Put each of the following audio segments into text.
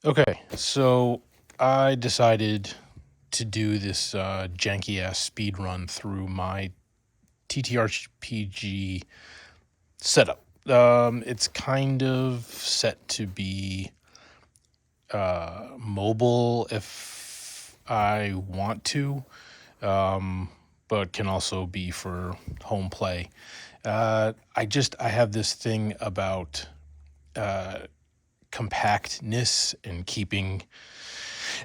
Okay, so I decided to do this janky ass speed run through my TTRPG setup. It's kind of set to be mobile if I want to, but can also be for home play. I have this thing about compactness and keeping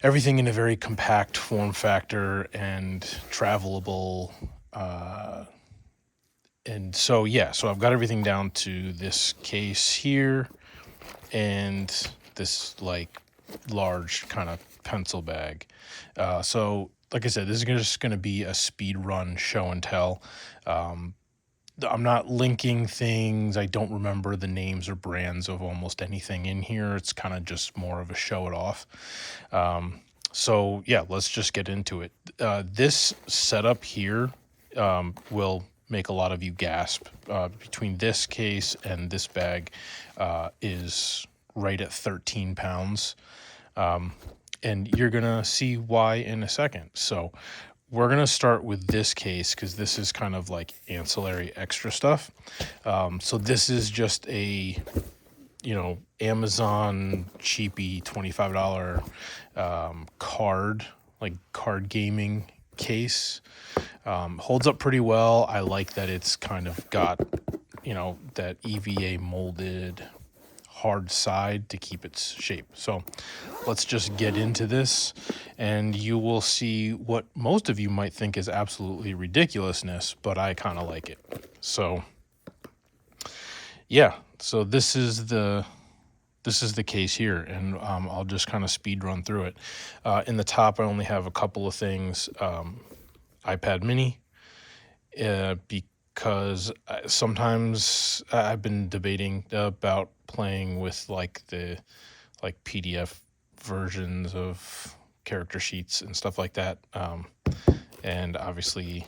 everything in a very compact form factor and travelable. And so, yeah, so I've got everything down to this case here and this like large kind of pencil bag. So, like I said, this is just going to be a speed run show and tell. I'm not linking things. I don't remember the names or brands of almost anything in here. It's kind of just more of a show it off. So yeah, let's just get into it. This setup here will make a lot of you gasp. Between this case and this bag is right at 13 pounds. And you're going to see why in a second. So we're going to start with this case because this is kind of like ancillary extra stuff. So this is just a, Amazon cheapy $25 card, like card gaming case. Holds up pretty well. I like that it's kind of got, that EVA molded hard side to keep its shape. So let's just get into this and you will see what most of you might think is absolutely ridiculousness, but I kind of like it. So yeah, so this is the case here, and I'll just kind of speed run through it. In the top, I only have a couple of things. iPad mini, because sometimes I've been debating about playing with like the PDF versions of character sheets and stuff like that, and obviously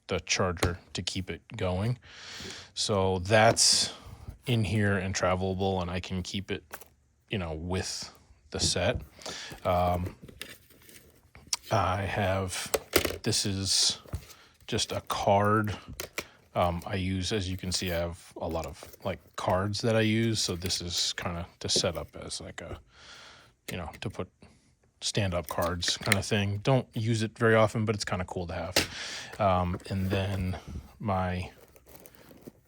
the charger to keep it going. So that's in here and travelable, and I can keep it, with the set. This is just a card. I use, as you can see, I have a lot of like cards that I use. So this is kind of to set up as like a, to put stand-up cards kind of thing. Don't use it very often, but it's kind of cool to have. And then my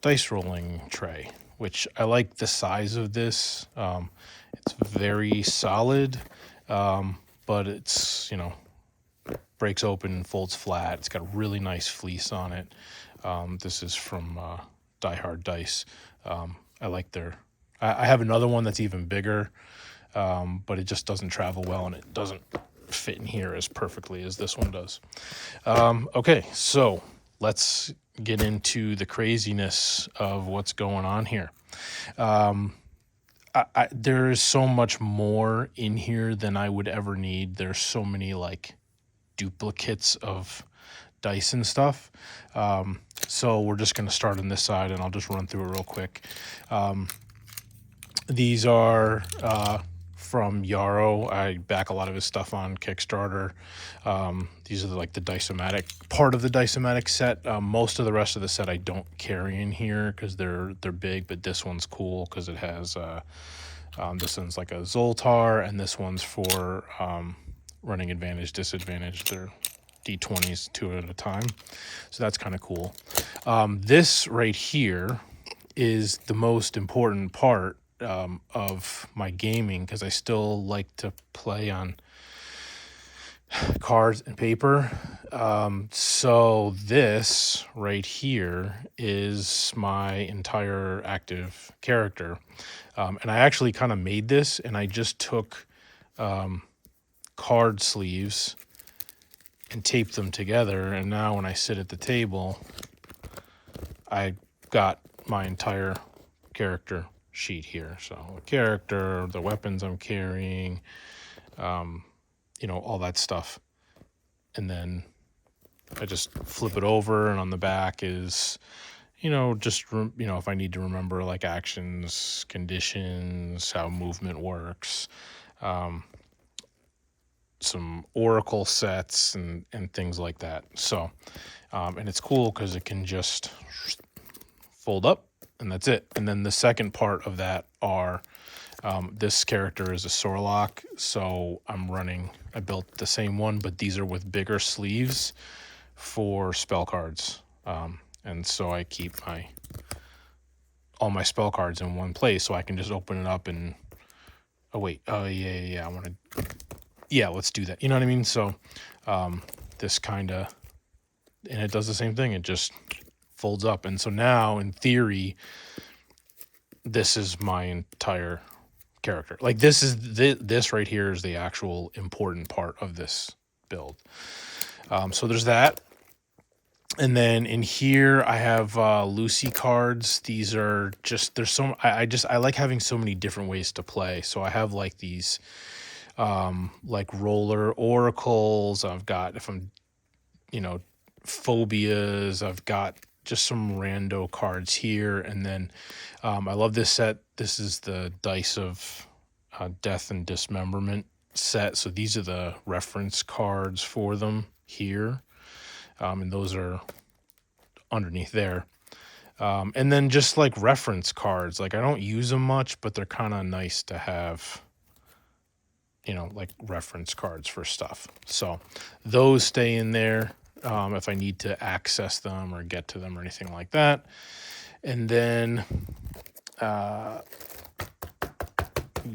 dice rolling tray, which I like the size of this. It's very solid, but it's, breaks open, folds flat. It's got a really nice fleece on it. This is from Die Hard Dice. I like I have another one that's even bigger, but it just doesn't travel well, and it doesn't fit in here as perfectly as this one does. Okay, so let's get into the craziness of what's going on here. There is so much more in here than I would ever need. There's so many like duplicates of dice and stuff. So we're just going to start on this side, and I'll just run through it real quick. These are from Yarrow. I back a lot of his stuff on Kickstarter. These are like the Dice-O-Matic part of the Dice-O-Matic set. Most of the rest of the set I don't carry in here because they're big, but this one's cool because it has this one's like a Zoltar, and this one's for running advantage, disadvantage. They're D20s, 2 at a time. So that's kind of cool. This right here is the most important part of my gaming because I still like to play on cards and paper. So this right here is my entire active character. And I actually kind of made this, and I just took card sleeves and taped them together, and now when I sit at the table, I got my entire character sheet here. So the character, the weapons I'm carrying, all that stuff. And then I just flip it over, and on the back is, if I need to remember like actions, conditions, how movement works, some oracle sets and things like that. So, and it's cool because it can just fold up and that's it. And then the second part of that are, this character is a Sorlock, so I built the same one, but these are with bigger sleeves for spell cards. And so I keep all my spell cards in one place, so I can just open it up and, yeah, let's do that. You know what I mean? So this kind of, and it does the same thing. It just folds up. And so now, in theory, this is my entire character. Like this right here is the actual important part of this build. So there's that. And then in here I have Lucy cards. These are just, I like having so many different ways to play. So I have like these like roller oracles. I've got, if I'm, phobias, I've got just some rando cards here. And then I love this set. This is the Dice of Death and Dismemberment set. So these are the reference cards for them here. And those are underneath there. And then just like reference cards, like I don't use them much, but they're kind of nice to have, like reference cards for stuff. So those stay in there if I need to access them or get to them or anything like that. And then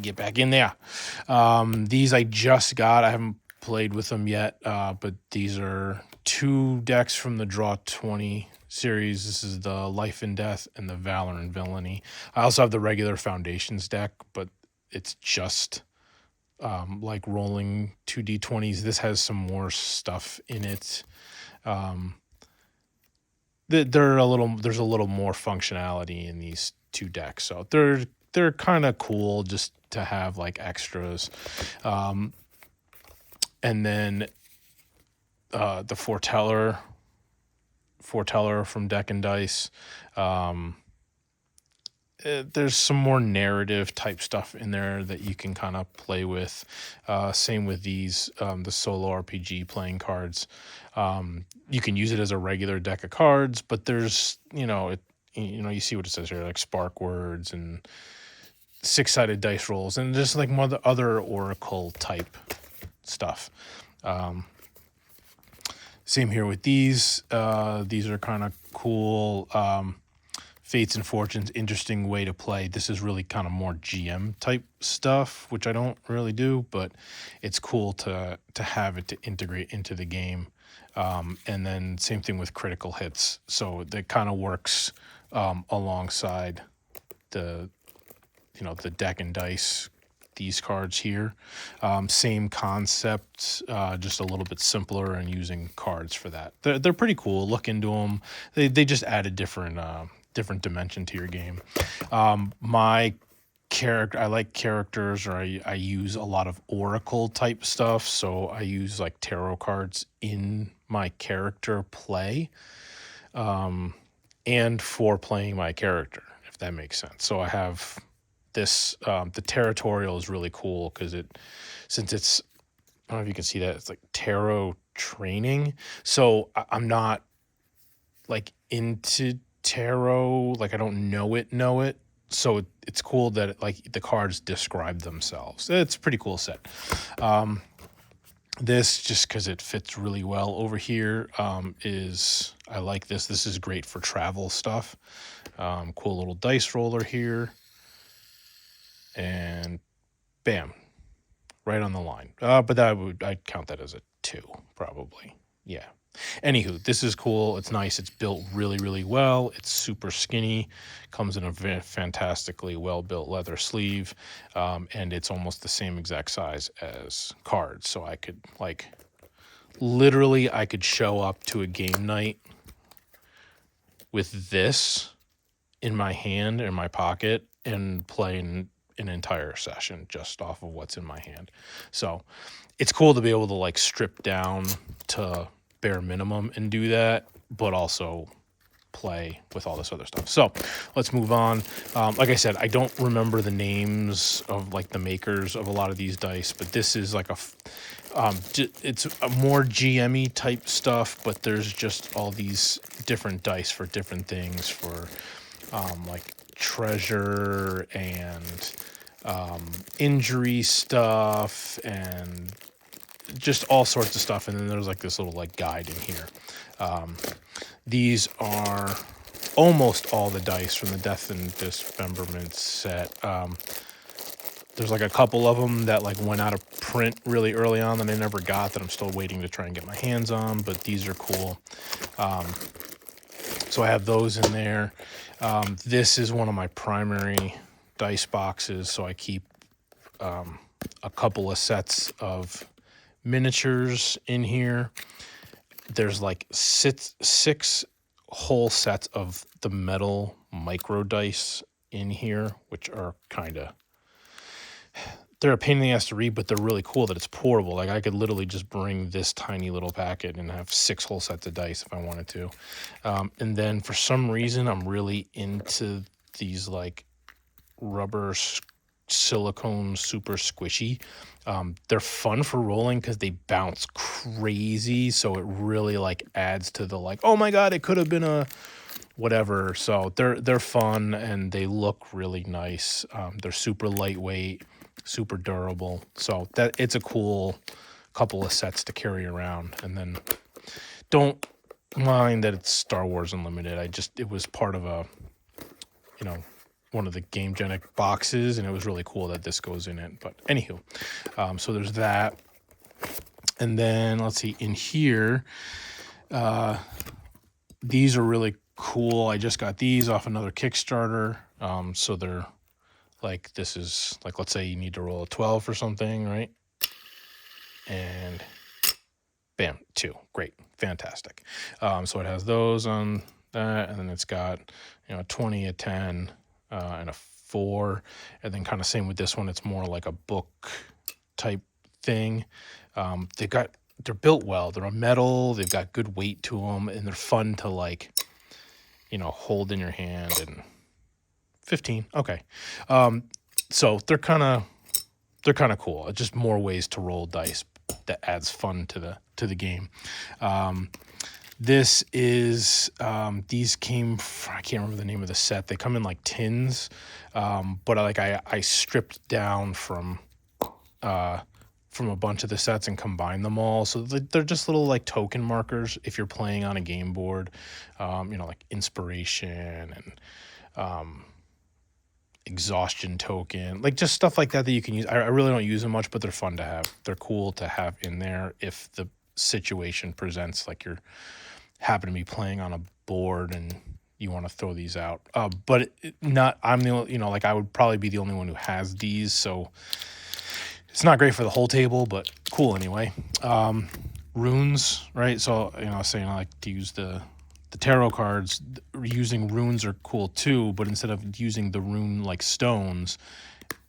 get back in there. These I just got. I haven't played with them yet, but these are 2 decks from the Draw 20 series. This is the Life and Death and the Valor and Villainy. I also have the regular Foundations deck, but it's just like rolling 2d20s. This has some more stuff in it. There's a little more functionality in these 2 decks, so they're kind of cool just to have like extras. And then the Foreteller from Deck and Dice. There's some more narrative type stuff in there that you can kind of play with. Same with these, the solo RPG playing cards. You can use it as a regular deck of cards, but there's, you see what it says here, like spark words and 6-sided dice rolls and just like more other oracle type stuff. Same here with these. These are kind of cool. Fates and Fortunes, interesting way to play. This is really kind of more GM type stuff, which I don't really do, but it's cool to have it to integrate into the game. And then same thing with critical hits. So that kind of works alongside the Deck and Dice, these cards here. Same concept, just a little bit simpler and using cards for that. They're pretty cool. Look into them. They just add a different dimension to your game. My character, I like characters, or I use a lot of oracle type stuff. So I use like tarot cards in my character play, and for playing my character, if that makes sense. So I have this, the territorial is really cool because since it's, I don't know if you can see that, it's like tarot training. So I'm not like into tarot, like I don't know it. So it's cool that like the cards describe themselves. It's a pretty cool set. This, just because it fits really well over here, I like this. This is great for travel stuff. Cool little dice roller here. And bam, right on the line. But I'd count that as a 2, probably. Yeah. Anywho, this is cool. It's nice. It's built really, really well. It's super skinny. Comes in a fantastically well-built leather sleeve. And it's almost the same exact size as cards. So I could, like, literally, I could show up to a game night with this in my hand, in my pocket, and play an entire session just off of what's in my hand. So it's cool to be able to, like, strip down to bare minimum and do that, but also play with all this other stuff. So let's move on. Like I said, I don't remember the names of like the makers of a lot of these dice, but this is like it's a more GME type stuff, but there's just all these different dice for different things, for like treasure and injury stuff and just all sorts of stuff. And then there's like this little like guide in here. These are almost all the dice from the Death and Dismemberment set. There's like a couple of them that like went out of print really early on that I never got, that I'm still waiting to try and get my hands on, but these are cool. So I have those in there. This is one of my primary dice boxes, so I keep a couple of sets of miniatures in here. There's like six whole sets of the metal micro dice in here, which are they're a pain in the ass to read, but they're really cool that it's portable. Like I could literally just bring this tiny little packet and have 6 whole sets of dice if I wanted to. And then for some reason, I'm really into these like rubber silicone super squishy. They're fun for rolling because they bounce crazy, so it really like adds to the like, oh my god, it could have been a whatever. So they're fun and they look really nice. They're super lightweight, super durable, so that it's a cool couple of sets to carry around. And then don't mind that it's Star Wars Unlimited. It was part of a one of the Game Genic boxes, and it was really cool that this goes in it. But anywho, so there's that. And then let's see, in here, these are really cool. I just got these off another Kickstarter. So they're like, this is like, let's say you need to roll a 12 or something, right? And bam, 2. Great, fantastic. So it has those on that, and then it's got, a 20, a 10, and a 4, and then kind of same with this one. It's more like a book type thing. They're built well. They're a metal. They've got good weight to them, and they're fun to like, hold in your hand. And 15, okay. So they're kind of cool. It's just more ways to roll dice that adds fun to the game. This is, these came from, I can't remember the name of the set. They come in like tins, but I stripped down from a bunch of the sets and combined them all. So they're just little like token markers if you're playing on a game board, like inspiration and exhaustion token, like just stuff like that you can use. I really don't use them much, but they're fun to have. They're cool to have in there if the situation presents, like you're happen to be playing on a board and you want to throw these out. But I'm the only, like I would probably be the only one who has these, so it's not great for the whole table, but cool anyway. Runes, right? So, I was saying I like to use the tarot cards. Using runes are cool too, but instead of using the rune like stones,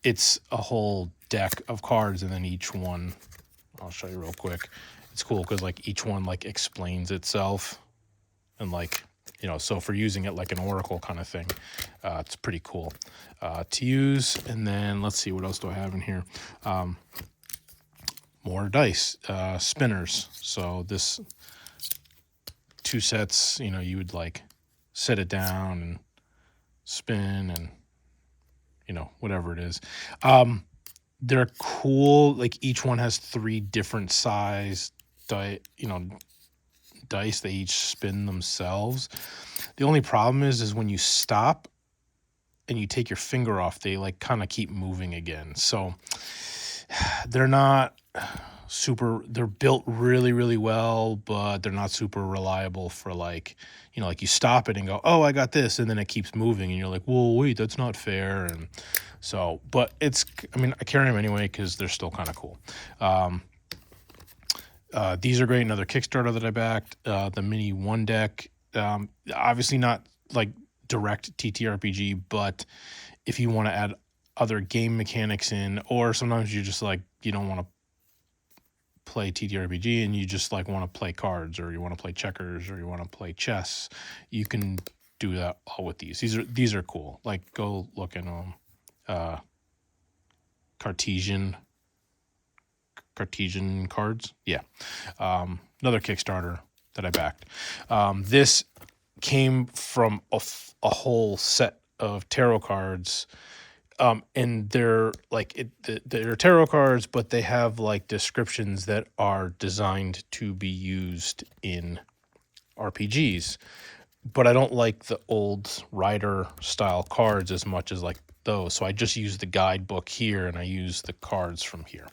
it's a whole deck of cards, and then each one, I'll show you real quick. It's cool because like each one like explains itself, and like, so for using it like an oracle kind of thing, it's pretty cool to use. And then let's see, what else do I have in here? More dice, spinners. So this 2 sets, you would like set it down and spin and, whatever it is. They're cool. Like each one has 3 different size dice. They each spin themselves. The only problem is when you stop and you take your finger off, they like kind of keep moving again. So they're not super, they're built really, really well, but they're not super reliable for like, like you stop it and go, oh, I got this. And then it keeps moving and you're like, whoa, wait, that's not fair. And so, but I carry them anyway, cause they're still kind of cool. These are great. Another Kickstarter that I backed, the mini 1 deck. Obviously not like direct TTRPG, but if you want to add other game mechanics in, or sometimes you just like, you don't want to play TTRPG and you just like want to play cards, or you want to play checkers, or you want to play chess, you can do that all with these. These are cool. Like, go look at them. Cartesian cards. Yeah. Another Kickstarter that I backed. This came from a whole set of tarot cards. And they're like they're tarot cards, but they have like descriptions that are designed to be used in RPGs. But I don't like the old Rider style cards as much as like those. So I just use the guidebook here and I use the cards from here.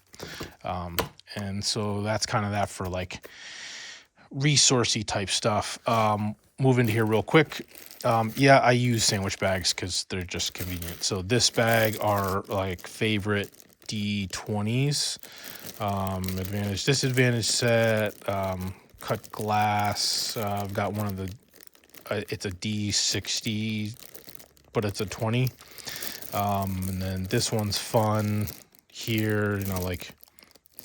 And so that's kind of that for like resourcey type stuff. Move into here real quick. Yeah, I use sandwich bags because they're just convenient. So this bag are like favorite D20s. Advantage, disadvantage set, cut glass. I've got one of the, it's a D60, but it's a 20. And then this one's fun here, you know, like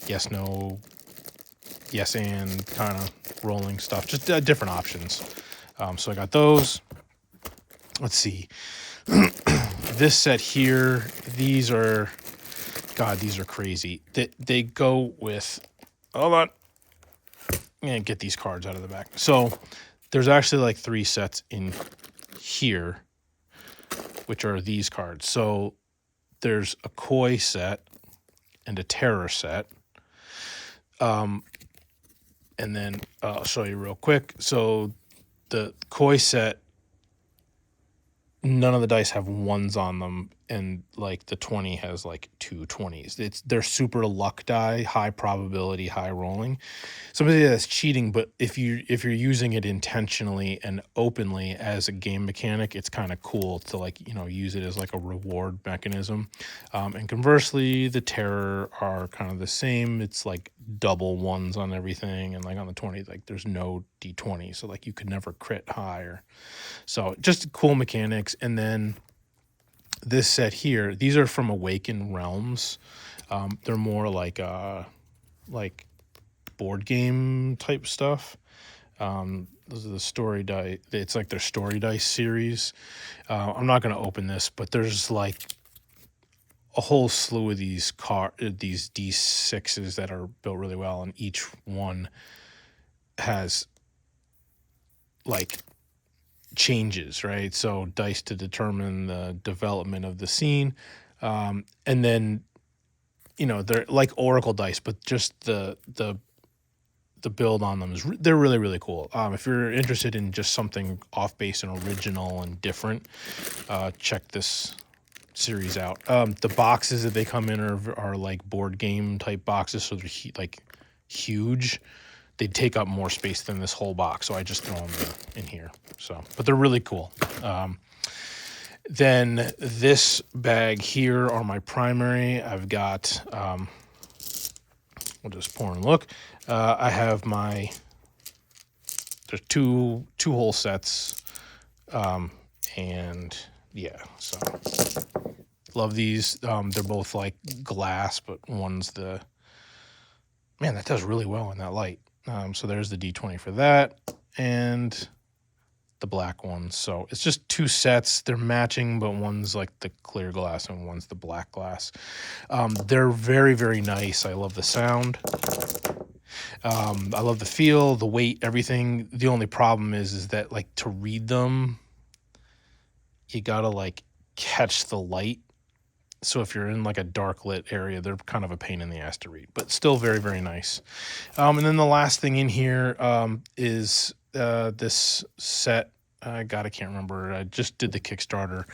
yes, no, yes, and kind of rolling stuff, just different options. So I got those. Let's see. This set here, these are, God, these are crazy. They go with, hold on, and get these cards out of the back. So there's actually like 3 sets in here, which are these cards. So there's a koi set and a terror set. And then I'll show you real quick. So the koi set, none of the dice have 1s on them, and like the 20 has like 2 20s. They're super luck die, high probability, high rolling. Somebody that's cheating, but if you're using it intentionally and openly as a game mechanic, it's kind of cool to like, you know, use it as like a reward mechanism. And conversely, the terror are kind of the same. It's like double 1s on everything, and like on the 20, like there's no D20, so like you could never crit higher. So just cool mechanics. And then this set here, these are from Awakened Realms. They're more like board game type stuff. Those are the story dice. It's like their story dice series. I'm not going to open this, but there's like a whole slew of these D6s that are built really well, and each one has like changes, right? So dice to determine the development of the scene, and then, you know, they're like Oracle dice, but just the build on them is they're really, really cool. If you're interested in just something off base and original and different, check this series out. The boxes that they come in are like board game type boxes, so they're like huge. They take up more space than this whole box, so I just throw them in here. So, but they're really cool. Then this bag here are my primary. I've got, we'll just pour and look. I have my, there's two whole sets, and yeah, so love these. They're both like glass, but one's the, man, that does really well in that light. So there's the D20 for that, and the black ones. So it's just 2 sets. They're matching, but one's like the clear glass and one's the black glass. They're very, very nice. I love the sound. I love the feel, the weight, everything. The only problem is that like to read them, you gotta like catch the light. So if you're in like a dark lit area, they're kind of a pain in the ass to read, but still very, very nice. And then the last thing in here is this set. I can't remember. I just did the Kickstarter.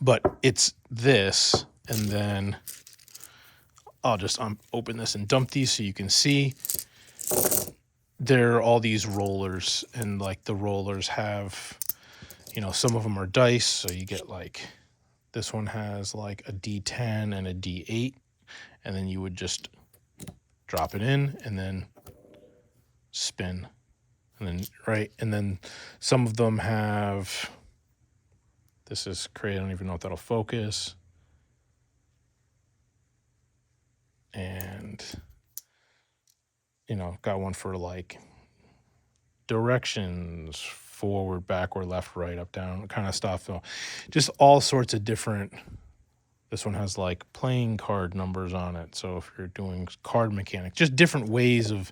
But it's this, and then I'll just open this and dump these so you can see. There are all these rollers, and like the rollers have, you know, some of them are dice, so you get like, this one has like a D10 and a D8, and then you would just drop it in and then spin, and then right, and then some of them have, this is crazy, I don't even know if that'll focus, and you know, got one for like directions, forward, backward, left, right, up, down kind of stuff. So just all sorts of different. This one has like playing card numbers on it. So if you're doing card mechanics, just different ways of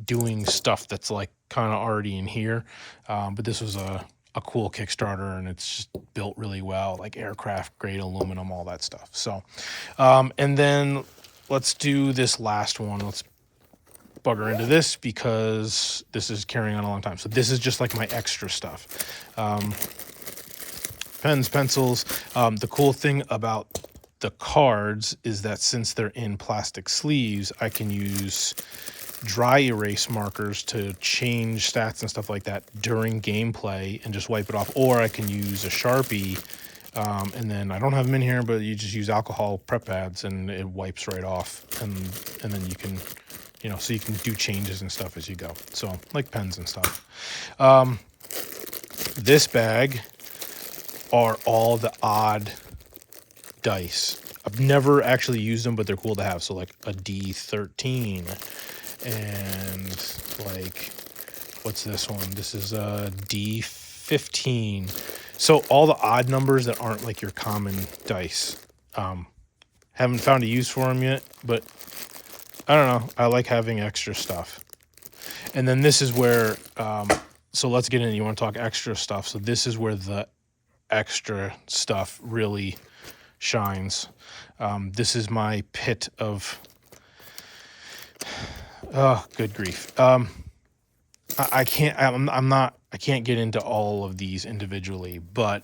doing stuff that's like kind of already in here. But this was a cool Kickstarter, and it's just built really well, like aircraft grade aluminum, all that stuff. So, and then let's do this last one. Let's bugger into this because this is carrying on a long time. So this is just like my extra stuff. Pens, pencils. The cool thing about the cards is that since they're in plastic sleeves, I can use dry erase markers to change stats and stuff like that during gameplay and just wipe it off. Or I can use a Sharpie, and then I don't have them in here, but you just use alcohol prep pads and it wipes right off. And then you can, you know, so you can do changes and stuff as you go. So like pens and stuff. This bag are all the odd dice. I've never actually used them, but they're cool to have. So like a D13 and like, what's this one? This is a D15. So all the odd numbers that aren't like your common dice. Haven't found a use for them yet, but I don't know. I like having extra stuff. And then this is where, so let's get in. You want to talk extra stuff. So this is where the extra stuff really shines. This is my pit of, oh, good grief. I can't get into all of these individually, but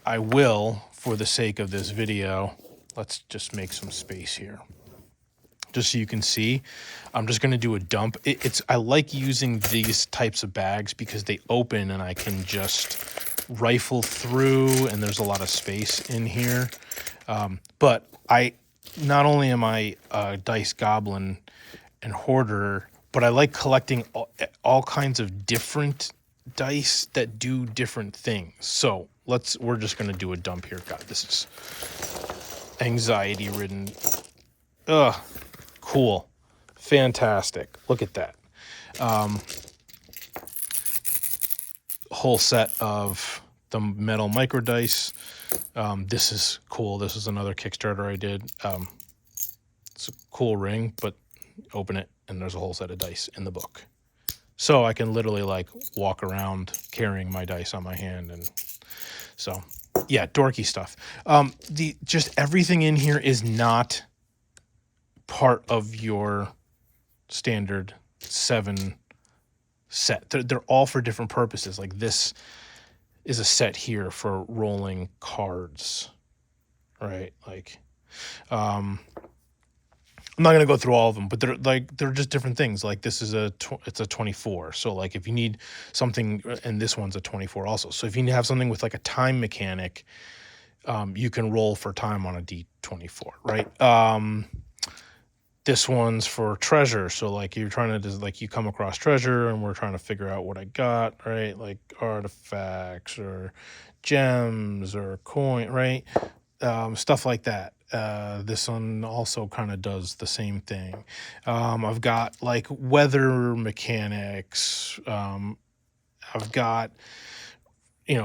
I will for the sake of this video. Let's just make some space here. Just so you can see, I'm just going to do a dump. I like using these types of bags because they open and I can just rifle through, and there's a lot of space in here. But not only am I a dice goblin and hoarder, but I like collecting all kinds of different dice that do different things. So we're just going to do a dump here. God, this is anxiety ridden. Ugh. Cool. Fantastic. Look at that. Whole set of the metal micro dice. This is cool. This is another Kickstarter I did. It's a cool ring, but open it and there's a whole set of dice in the book. So I can literally like walk around carrying my dice on my hand. And so, yeah, dorky stuff. Just everything in here is not part of your standard 7 set. They're all for different purposes. Like this is a set here for rolling cards, right? Like, I'm not going to go through all of them, but they're just different things. Like this is it's a 24. So like if you need something, and this one's a 24 also. So if you have something with like a time mechanic, you can roll for time on a D24, right? This one's for treasure. So like you're trying to like you come across treasure and we're trying to figure out what I got, right? Like artifacts or gems or coin, right? Stuff like that. This one also kind of does the same thing. I've got like weather mechanics. I've got,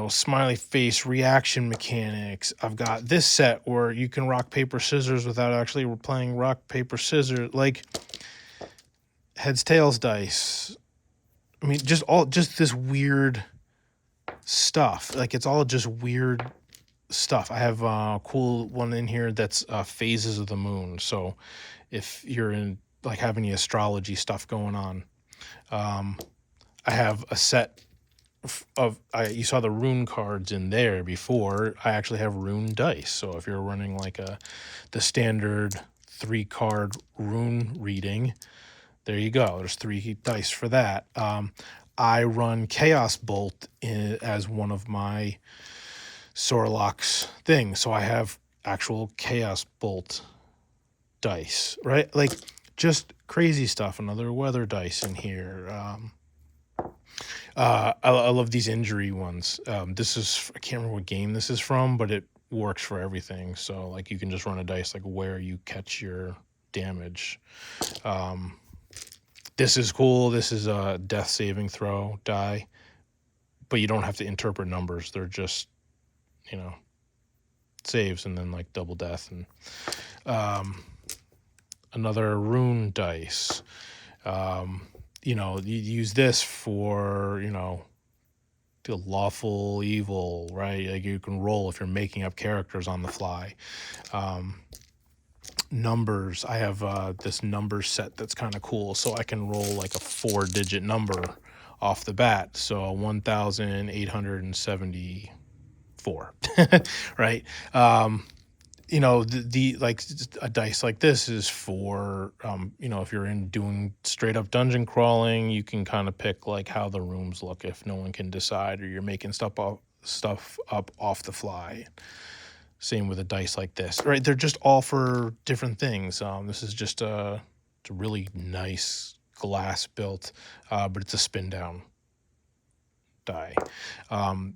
smiley face reaction mechanics. I've got this set where you can rock, paper, scissors without actually playing rock, paper, scissors, like heads, tails dice. I mean, just this weird stuff. Like it's all just weird stuff. I have a cool one in here that's phases of the moon. So if you're in like have any astrology stuff going on, I have a set you saw the rune cards in there before. I actually have rune dice. So if you're running like the standard 3-card rune reading, there you go. There's 3 dice for that. I run Chaos Bolt as one of my Sorlock's things. So I have actual Chaos Bolt dice, right? Like just crazy stuff. Another weather dice in here. I love these injury ones. This is, I can't remember what game this is from, but it works for everything. So like you can just run a dice like where you catch your damage. This is cool. This is a death saving throw die. but you don't have to interpret numbers. They're just, saves, and then like double death. And another rune dice. You use this for, the lawful evil, right? Like you can roll if you're making up characters on the fly. Numbers. I have this number set that's kind of cool, so I can roll like a 4-digit number off the bat. So 1,874, right? The like a dice like this is for if you're doing straight up dungeon crawling, you can kind of pick like how the rooms look if no one can decide, or you're making stuff up off the fly. Same with a dice like this, right? They're just all for different things. This is just it's a really nice glass built, but it's a spin down die.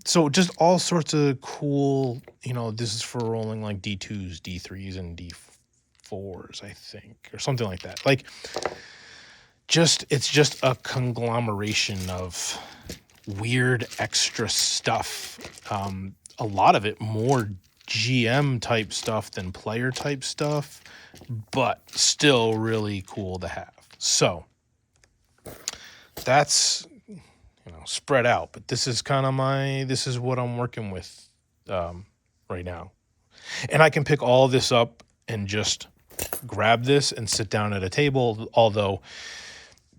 So just all sorts of cool, this is for rolling like D2s, D3s, and D4s, I think, or something like that. Like it's just a conglomeration of weird extra stuff. A lot of it more GM type stuff than player type stuff, but still really cool to have. So that's spread out, but this is kind of this is what I'm working with right now. And I can pick all this up and just grab this and sit down at a table, although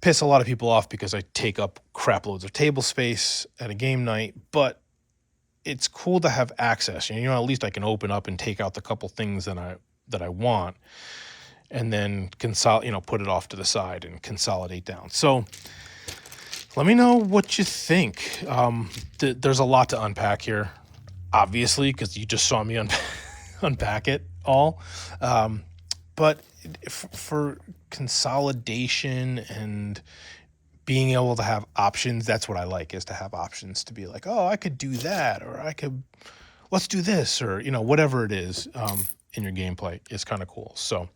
piss a lot of people off because I take up crap loads of table space at a game night, but it's cool to have access. At least I can open up and take out the couple things that I want, and then put it off to the side and consolidate down. So let me know what you think. There's a lot to unpack here, obviously, because you just saw me unpack it all. But for consolidation and being able to have options, that's what I like, is to have options to be like, oh, I could do that, or let's do this, or, whatever it is in your gameplay is kind of cool. So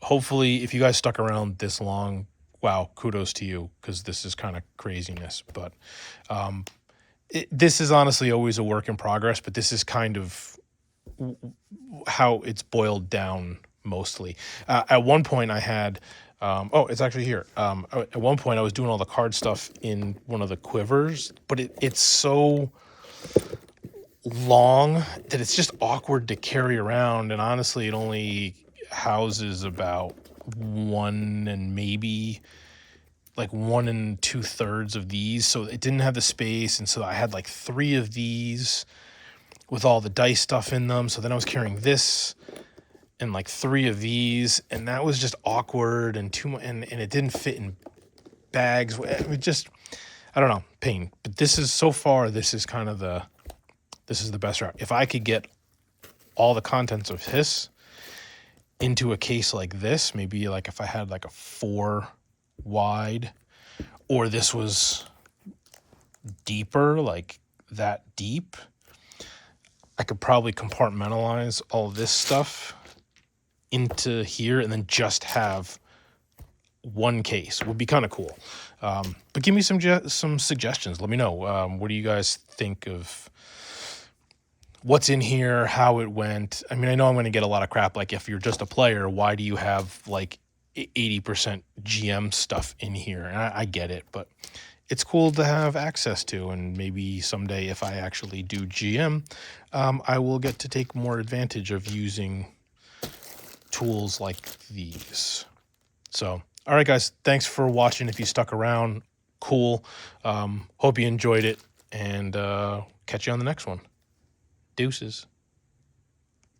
hopefully if you guys stuck around this long, wow, kudos to you, because this is kind of craziness. But this is honestly always a work in progress, but this is kind of how it's boiled down mostly. At one point I had, it's actually here. At one point I was doing all the card stuff in one of the quivers, but it's so long that it's just awkward to carry around. And honestly, it only houses about 1 and maybe like 1 2/3 of these. So it didn't have the space. And so I had like 3 of these with all the dice stuff in them. So then I was carrying this and like 3 of these, and that was just awkward and too much, and it didn't fit in bags. It just, I don't know, pain. But this is kind of the best route. If I could get all the contents of this into a case like this, maybe like if I had like a 4 wide, or this was deeper, like that deep, I could probably compartmentalize all this stuff into here and then just have one case. Would be kind of cool. But give me some suggestions. Let me know. What do you guys think of what's in here, how it went? I mean, I know I'm going to get a lot of crap. Like, if you're just a player, why do you have like 80% GM stuff in here? And I get it, but it's cool to have access to. And maybe someday, if I actually do GM, I will get to take more advantage of using tools like these. So, all right, guys, thanks for watching. If you stuck around, cool. Hope you enjoyed it, and catch you on the next one. Deuces.